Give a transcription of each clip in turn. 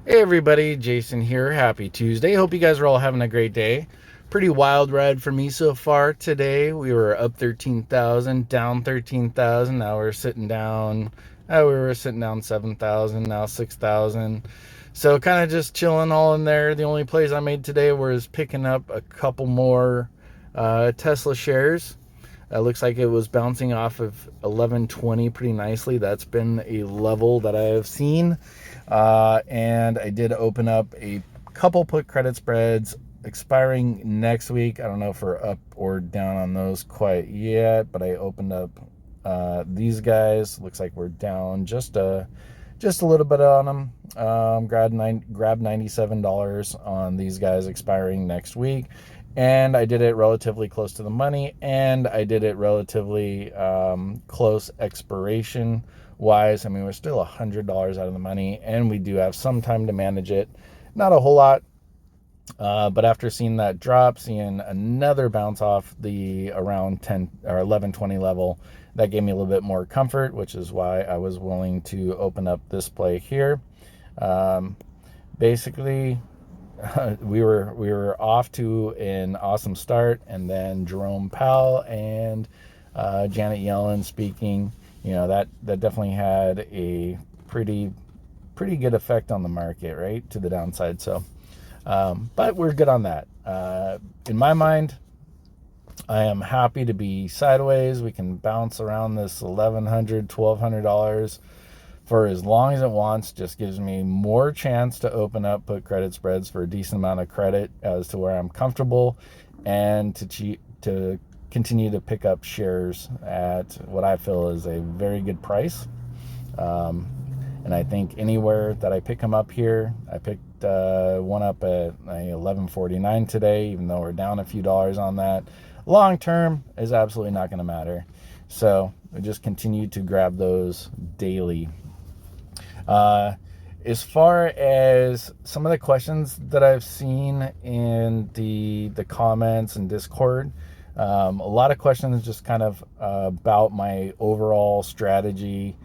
Hey everybody, Jason here. Happy Tuesday. Hope you guys are all having a great day. Pretty wild ride for me so far today. We were up 13,000, down 13,000. Now we're sitting down. We were sitting down 7,000, now 6,000. So kind of just chilling all in there. The only plays I made today was picking up a couple more Tesla shares. Looks like it was bouncing off of 1120 pretty nicely. That's been a level that I have seen. And I did open up a couple put credit spreads expiring next week. I don't know if we're up or down on those quite yet, but I opened up these guys. Looks like we're down just a little bit on them. Grabbed $97 on these guys expiring next week, and I did it relatively close to the money, and I did it relatively close expiration wise. I mean, we're still $100 out of the money, and we do have some time to manage it. Not a whole lot, but after seeing that drop, seeing another bounce off the around 10 or 1120 level, that gave me a little bit more comfort, which is why I was willing to open up this play here. Um, Basically, we were off to an awesome start, and then Jerome Powell and Janet Yellen speaking. That definitely had a pretty good effect on the market, right, to the downside. So, but we're good on that. In my mind, I am happy to be sideways. We can bounce around this $1,100, $1,200 for as long as it wants. Just gives me more chance to open up put credit spreads for a decent amount of credit as to where I'm comfortable, and to continue to pick up shares at what I feel is a very good price. Um, and I think anywhere that I pick them up here, I picked one up at 11.49 today, even though we're down a few dollars on that. Long term is absolutely not going to matter. So we just continue to grab those daily. Uh, as far as some of the questions that I've seen in the comments and Discord, a lot of questions just kind of about my overall strategy,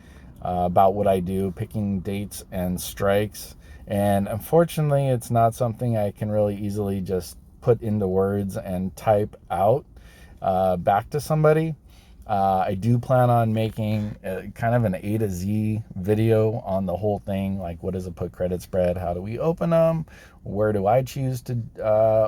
about what I do, picking dates and strikes. And unfortunately, it's not something I can really easily just put into words and type out back to somebody. I do plan on making kind of an A to Z video on the whole thing, like what is a put credit spread, how do we open them, where do I choose to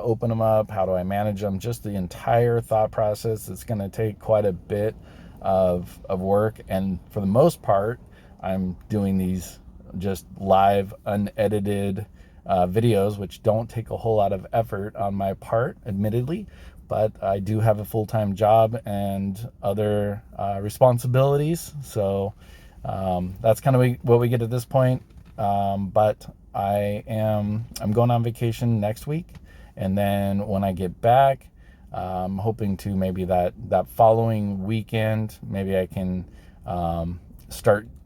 open them up, how do I manage them, just the entire thought process. It's going to take quite a bit of work, and for the most part, I'm doing these just live, unedited videos, which don't take a whole lot of effort on my part, admittedly. But I do have a full-time job and other responsibilities, so that's kind of what we get at this point. But I'm going on vacation next week, and then when I get back, I'm hoping to maybe that following weekend, maybe I can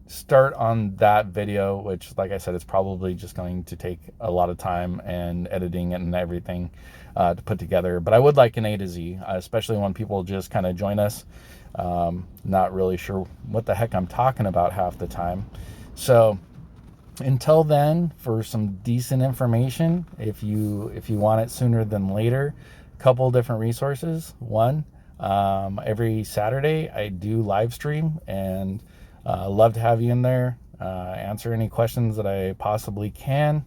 start on that video, which, like I said, it's probably just going to take a lot of time and editing and everything to put together. But I would like an A to Z, especially when people just kind of join us, not really sure what the heck I'm talking about half the time. So until then, for some decent information, if you want it sooner than later, a couple different resources. One, every Saturday I do live stream, and love to have you in there, answer any questions that I possibly can.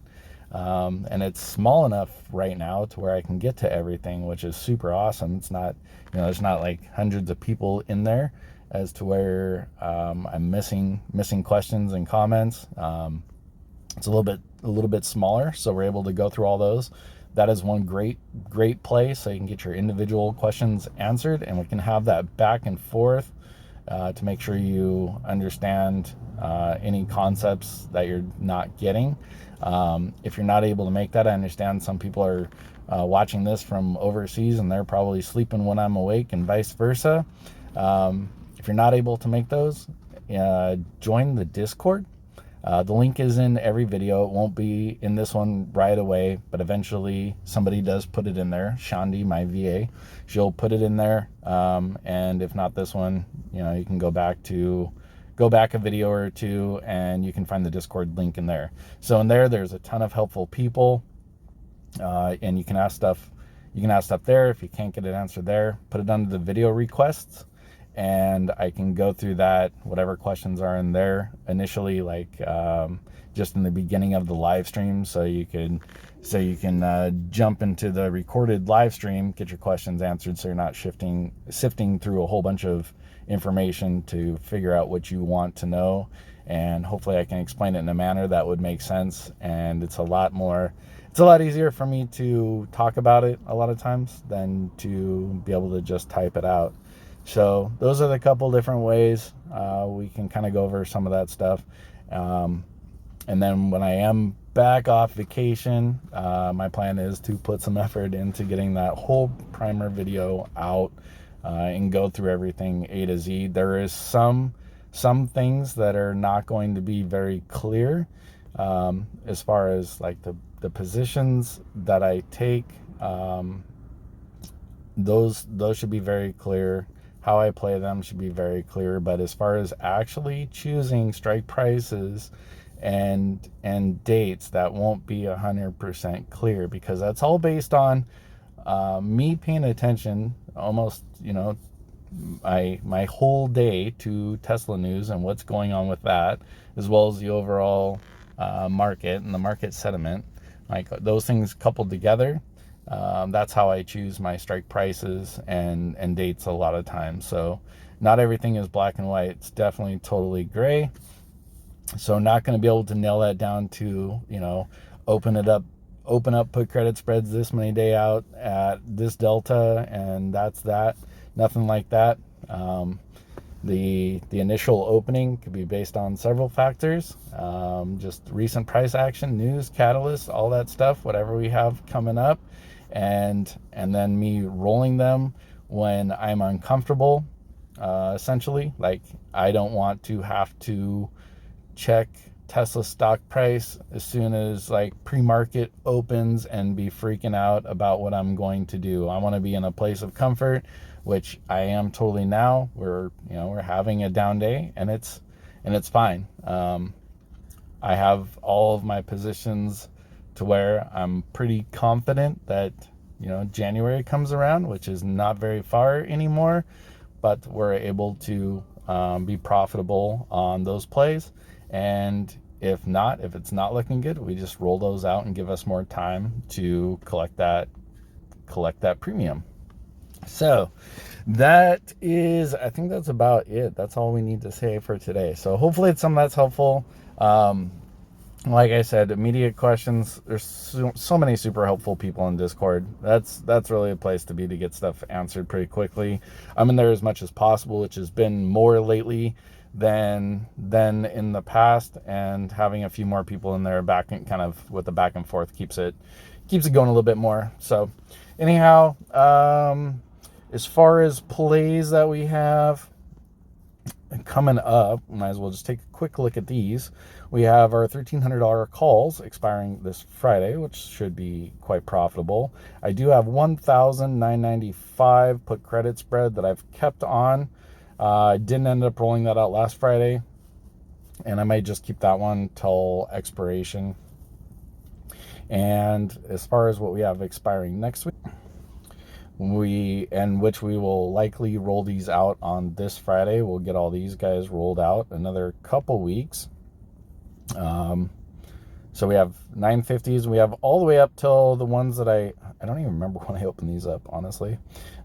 And it's small enough right now to where I can get to everything, which is super awesome. It's not, there's not like hundreds of people in there as to where I'm missing questions and comments. It's a little bit smaller, so we're able to go through all those. That is one great place, so you can get your individual questions answered, and we can have that back and forth to make sure you understand any concepts that you're not getting. If you're not able to make that, I understand some people are watching this from overseas, and they're probably sleeping when I'm awake, and vice versa. If you're not able to make those, join the Discord. The link is in every video. It won't be in this one right away, but eventually somebody does put it in there. Shandi, my VA, she'll put it in there. And if not this one, you can go back to go back a video or two and you can find the Discord link in there. So in there, there's a ton of helpful people, and you can ask stuff. You can ask stuff there. If you can't get an answer there, put it under the video requests, and I can go through that, whatever questions are in there initially, like just in the beginning of the live stream, so you can jump into the recorded live stream, get your questions answered, so you're not sifting through a whole bunch of information to figure out what you want to know. And hopefully I can explain it in a manner that would make sense, and it's a lot easier for me to talk about it a lot of times than to be able to just type it out. So those are the couple different ways we can kind of go over some of that stuff. And then when I am back off vacation, my plan is to put some effort into getting that whole primer video out and go through everything A to Z. There is some things that are not going to be very clear as far as like the positions that I take. Those should be very clear. How I play them should be very clear. But as far as actually choosing strike prices and dates, that won't be 100% clear, because that's all based on me paying attention almost, my whole day to Tesla news and what's going on with that, as well as the overall market and the market sentiment. Like those things coupled together, that's how I choose my strike prices and dates a lot of times. So not everything is black and white. It's definitely totally gray. So not going to be able to nail that down to, open up, put credit spreads this many day out at this delta, and that's that. Nothing like that. The initial opening could be based on several factors, just recent price action, news, catalysts, all that stuff, whatever we have coming up, and then me rolling them when I'm uncomfortable. Essentially, like I don't want to have to check Tesla stock price as soon as like pre-market opens and be freaking out about what I'm going to do. I want to be in a place of comfort, which I am totally now. We're having a down day, and it's fine. I have all of my positions to where I'm pretty confident that January comes around, which is not very far anymore, but we're able to be profitable on those plays. And if it's not looking good, we just roll those out and give us more time to collect that premium. So I think that's about it. That's all we need to say for today. So hopefully it's something that's helpful. Like I said, immediate questions. There's so many super helpful people in Discord. That's really a place to be to get stuff answered pretty quickly. I'm in there as much as possible, which has been more lately than in the past, and having a few more people in there back and kind of with the back and forth keeps it going a little bit more. So anyhow, as far as plays that we have coming up, might as well just take a quick look at these. We have our $1,300 calls expiring this Friday, which should be quite profitable. I do have $1,995 put credit spread that I've kept on. I didn't end up rolling that out last Friday, and I might just keep that one till expiration. And as far as what we have expiring next week, which we will likely roll these out on this Friday. We'll get all these guys rolled out another couple weeks. So we have 950s. We have all the way up till the ones that I don't even remember when I opened these up, honestly.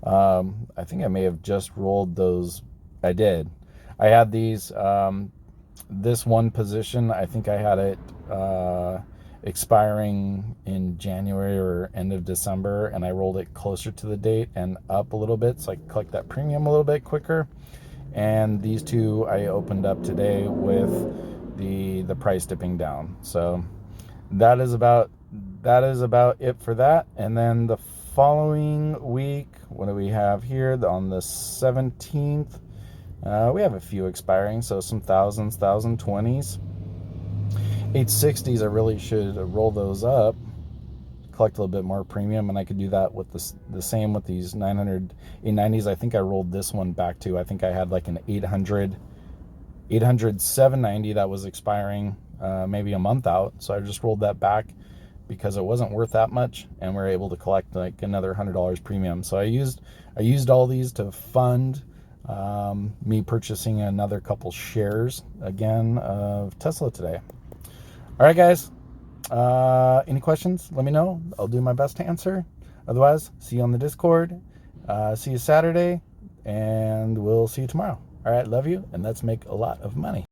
I think I may have just rolled those. I did. I had these, this one position, I think I had it expiring in January or end of December, and I rolled it closer to the date and up a little bit, so I could collect that premium a little bit quicker. And these two I opened up today with the price dipping down. So that is about it for that. And then the following week, what do we have here? On the 17th, we have a few expiring, so some thousands, 1020s. 860s, I really should roll those up, collect a little bit more premium, and I could do that with the same with these 890s. I think I rolled this one back to, I think I had like an 800 $807.90 that was expiring maybe a month out. So I just rolled that back because it wasn't worth that much, and we're able to collect like another $100 premium. So I used all these to fund me purchasing another couple shares again of Tesla today. All right, guys. Any questions? Let me know. I'll do my best to answer. Otherwise, see you on the Discord. See you Saturday, and we'll see you tomorrow. All right, love you, and let's make a lot of money.